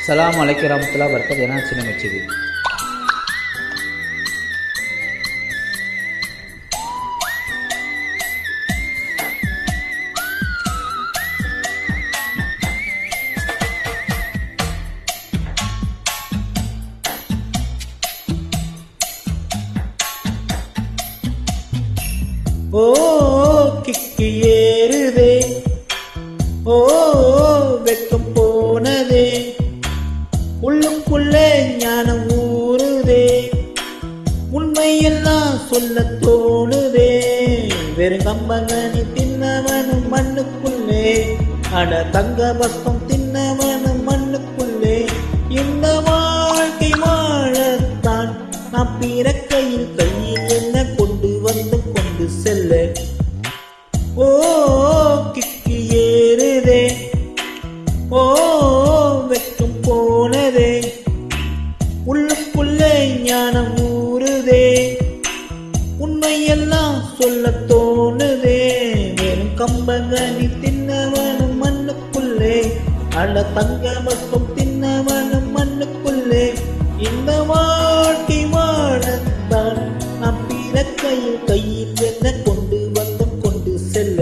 ஸலாம் அலைக்கும் வரஹ்மத்துல்லாஹி வபரகாத்துஹு என சின்ன மச்சிது. ஓ கிக்கு ஏறுதே, ஓ வெக்கம் போனதே, உள்ளுக்குள்ளே ஞானம் ஊறுதே, உண்மையெல்லாம் சொல்ல தோணுதே. வெறும் கம்பங்கனி தின்னவனும் மண்ணுக்குள்ளே, அட தங்க பக்கம் தின்னவனும் மண்ணுக்குள்ளே. இந்த வாழ்க்கை வாழத்தான் நாம் பிறக்கையில் கையில் என்ன கொண்டு வந்து கொண்டு செல்ல. ஓ கிக்கு ஏறுதே, ஓ வெக்கம் போனதே, உள்ளுக்குள்ளே ஞானம் ஊறுதே, உண்மையெல்லாம் சொல்ல தோணுதே. வெறும் கம்பங்கனி தின்னவனும் மண்ணுக்குள்ளே, அட தங்க பக்கம் தின்னவனும் மண்ணுக்குள்ளே. இந்த வாழ்க்கை வாழத்தான் நாம் பிறக்கையில் கையில் என்ன கொண்டு வந்து கொண்டு செல்ல.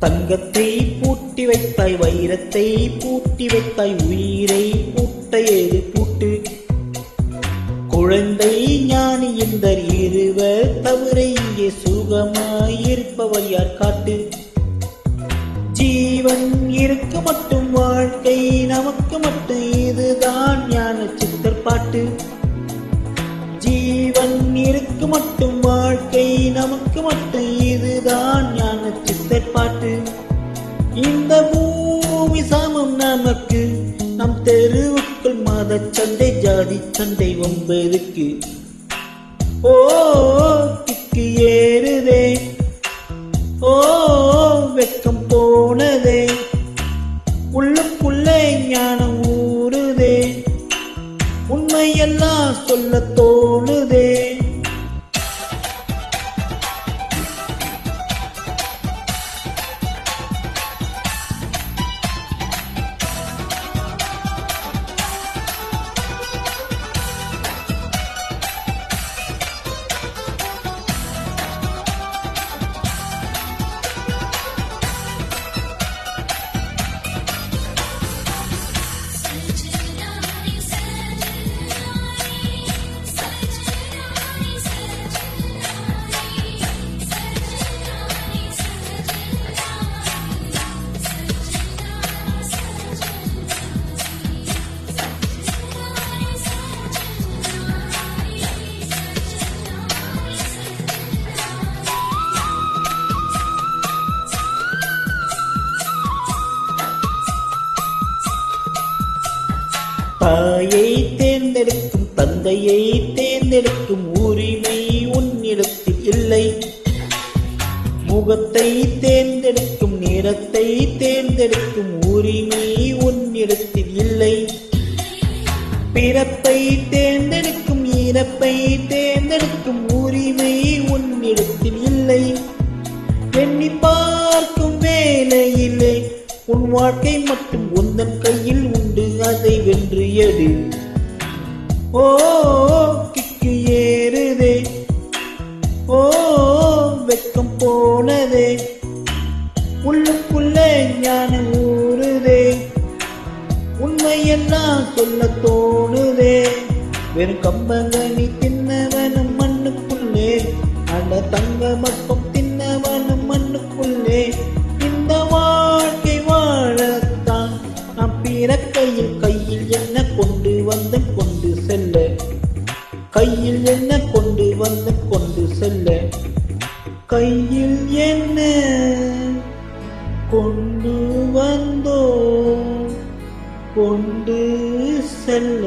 தங்கத்தை பூட்டி வைத்தாய், வைரத்தை பூட்டி வைத்தாய், உயிரை பூட்ட ஏது பூட்டு. குழந்தை ஞானி இந்த இருவர் தவிர இங்கே சுகமாயிருப்பவர் யார் காட்டு. ஜீவன் இருக்க மட்டும் வாழ்க்கை நமக்கு மட்டும், இதுதான் ஞான சித்தர் பாட்டு. ஜீவன் இருக்கு மட்டும் வாழ்க்கை நமக்கு மட்டும், இதுதான் ஞான சித்தர் பாட்டு. இந்த பூமி சமம் நமக்கு, நம் தெருவுக்குள் மத சண்டை ஜாதி சண்டை ஒன்பதுக்கு. ஓ கிக்கு ஏறுதே, ஓ வெக்கம் போனதே, உள்ளுக்குள்ளே ஞானம் ஊறுதே, உண்மையெல்லாம் சொல்ல தோணுதே. தாயை தேர்ந்தெடுக்கும் தந்தையை தேர்ந்தெடுக்கும் உரிமை உன்னிடத்தில் இல்லை. முகத்தை தேர்ந்தெடுக்கும் நிறத்தை தேர்ந்தெடுக்கும் உரிமை உன்னிடத்தில் இல்லை. பிறப்பை தேர்ந்தெடுக்கும் இறப்பை தேர்ந்தெடுக்கும் உரிமை உன்னிடத்தில் இல்லை. எண்ணி பார்க்கும் வேலையிலே உன் வாழ்க்கை மட்டும் உந்தன் கையில் உண்டு, அதை வென்று எடு. ஓ கிக்கு ஏறுதே, ஓ வெக்கம் போனதே, உள்ளுக்குள்ளே ஞானம் ஊறுதே, உண்மையெல்லாம் சொல்ல தோணுதே. வெறும் கம்பங்கனி தின்னவனும் மண்ணுக்குள்ளே, அட தங்க பக்கம் தின்னவனும் மண்ணுக்குள்ளே. இந்த வாழ்க்கை வாழத்தான் நாம் பிறக்கையில் கையில் என்ன கொண்டு வந்து கொண்டு செல்ல. கையில் என்ன கொண்டு வந்து கொண்டு கையில் என்ன கொண்டு வந்தோம் கொண்டு செல்ல